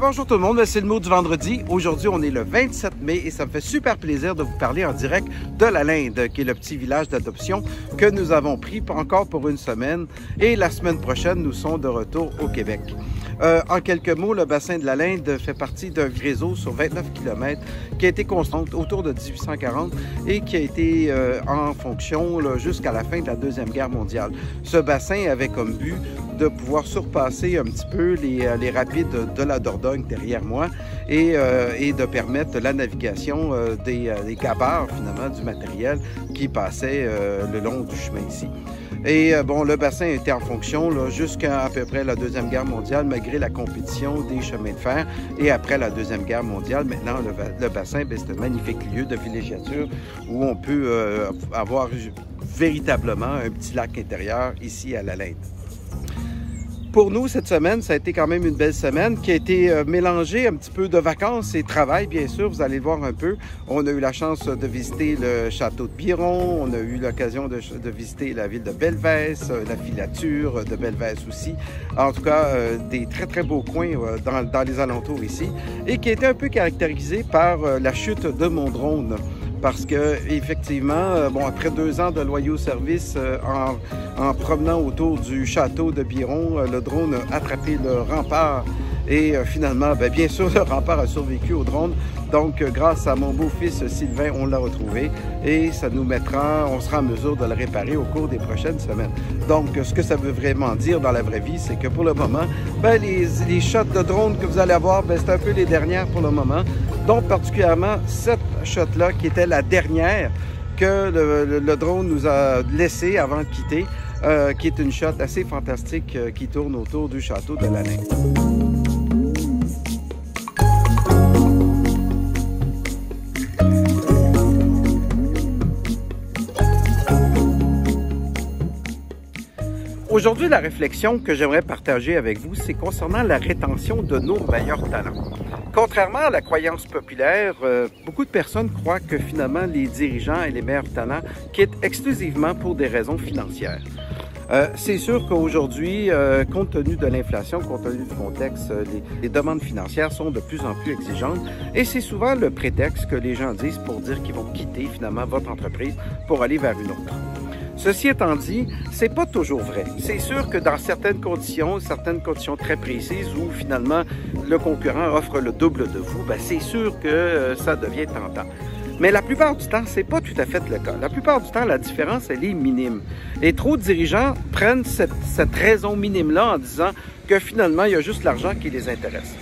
bonjour tout le monde, c'est le mot du vendredi. Aujourd'hui, on est le 27 mai et ça me fait super plaisir de vous parler en direct de la Linde, qui est le petit village d'adoption que nous avons pris encore pour une semaine. Et la semaine prochaine, nous sommes de retour au Québec. En quelques mots, le bassin de la Linde fait partie d'un réseau sur 29 km qui a été construit autour de 1840 et qui a été en fonction jusqu'à la fin de la Deuxième Guerre mondiale. Ce bassin avait comme but de pouvoir surpasser un petit peu les rapides de la Dordogne derrière moi et de permettre la navigation des gabarres, finalement, du matériel qui passait le long du chemin ici. Et bon, le bassin était en fonction jusqu'à peu près la Deuxième Guerre mondiale, malgré la compétition des chemins de fer. Et après la Deuxième Guerre mondiale, maintenant, le bassin, c'est un magnifique lieu de villégiature où on peut avoir véritablement un petit lac intérieur ici à la Linde. Pour nous, cette semaine, ça a été quand même une belle semaine qui a été mélangée un petit peu de vacances et travail, bien sûr. Vous allez le voir un peu. On a eu la chance de visiter le château de Biron. On a eu l'occasion de visiter la ville de Belvès, la filature de Belvès aussi. En tout cas, des très, très beaux coins dans les alentours ici et qui a été un peu caractérisé par la chute de mon drone. Parce que effectivement, bon, après 2 ans de loyaux services en promenant autour du château de Biron, le drone a attrapé le rempart et finalement, bien sûr, le rempart a survécu au drone. Donc, grâce à mon beau-fils Sylvain, on l'a retrouvé et ça nous mettra, on sera en mesure de le réparer au cours des prochaines semaines. Donc, ce que ça veut vraiment dire dans la vraie vie, c'est que pour le moment, les shots de drone que vous allez avoir, c'est un peu les dernières pour le moment. Donc, particulièrement cette shot-là, qui était la dernière que le drone nous a laissé avant de quitter, qui est une shot assez fantastique qui tourne autour du château de la Linde. Aujourd'hui, la réflexion que j'aimerais partager avec vous, c'est concernant la rétention de nos meilleurs talents. Contrairement à la croyance populaire, beaucoup de personnes croient que finalement les dirigeants et les meilleurs talents quittent exclusivement pour des raisons financières. C'est sûr qu'aujourd'hui, compte tenu de l'inflation, compte tenu du contexte, les demandes financières sont de plus en plus exigeantes et c'est souvent le prétexte que les gens disent pour dire qu'ils vont quitter finalement votre entreprise pour aller vers une autre. Ceci étant dit, c'est pas toujours vrai. C'est sûr que dans certaines conditions très précises où finalement le concurrent offre le double de vous, c'est sûr que ça devient tentant. Mais la plupart du temps, c'est pas tout à fait le cas. La plupart du temps, la différence, elle est minime. Et trop de dirigeants prennent cette raison minime-là en disant que finalement, il y a juste l'argent qui les intéresse.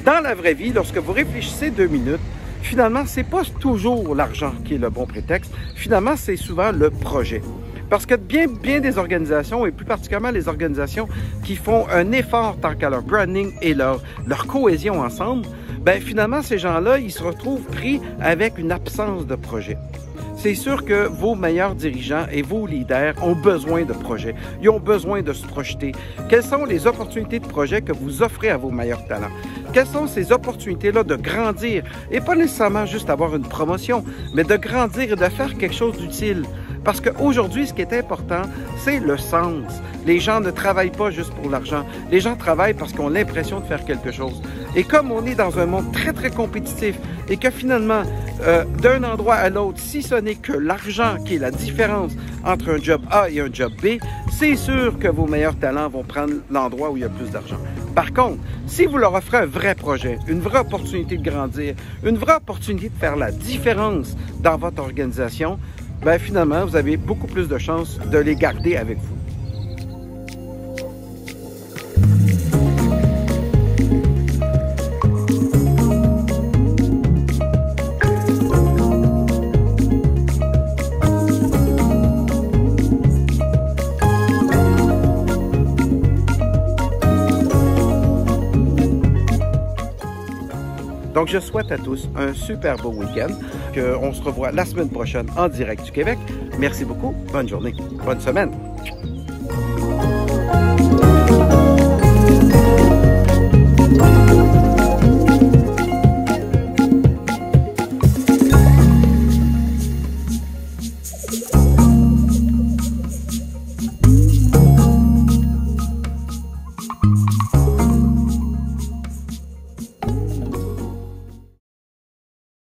Dans la vraie vie, lorsque vous réfléchissez 2 minutes, finalement, c'est pas toujours l'argent qui est le bon prétexte. Finalement, c'est souvent le projet. Parce que bien des organisations, et plus particulièrement les organisations qui font un effort tant qu'à leur branding et leur cohésion ensemble, finalement, ces gens-là, ils se retrouvent pris avec une absence de projet. C'est sûr que vos meilleurs dirigeants et vos leaders ont besoin de projets. Ils ont besoin de se projeter. Quelles sont les opportunités de projet que vous offrez à vos meilleurs talents? Quelles sont ces opportunités-là de grandir? Et pas nécessairement juste avoir une promotion, mais de grandir et de faire quelque chose d'utile. Parce qu'aujourd'hui, ce qui est important, c'est le sens. Les gens ne travaillent pas juste pour l'argent. Les gens travaillent parce qu'ils ont l'impression de faire quelque chose. Et comme on est dans un monde très, très compétitif et que finalement, d'un endroit à l'autre, si ce n'est que l'argent qui est la différence entre un job A et un job B, c'est sûr que vos meilleurs talents vont prendre l'endroit où il y a plus d'argent. Par contre, si vous leur offrez un vrai projet, une vraie opportunité de grandir, une vraie opportunité de faire la différence dans votre organisation, finalement, vous avez beaucoup plus de chances de les garder avec vous. Donc, je souhaite à tous un super beau week-end. On se revoit la semaine prochaine en direct du Québec. Merci beaucoup. Bonne journée. Bonne semaine.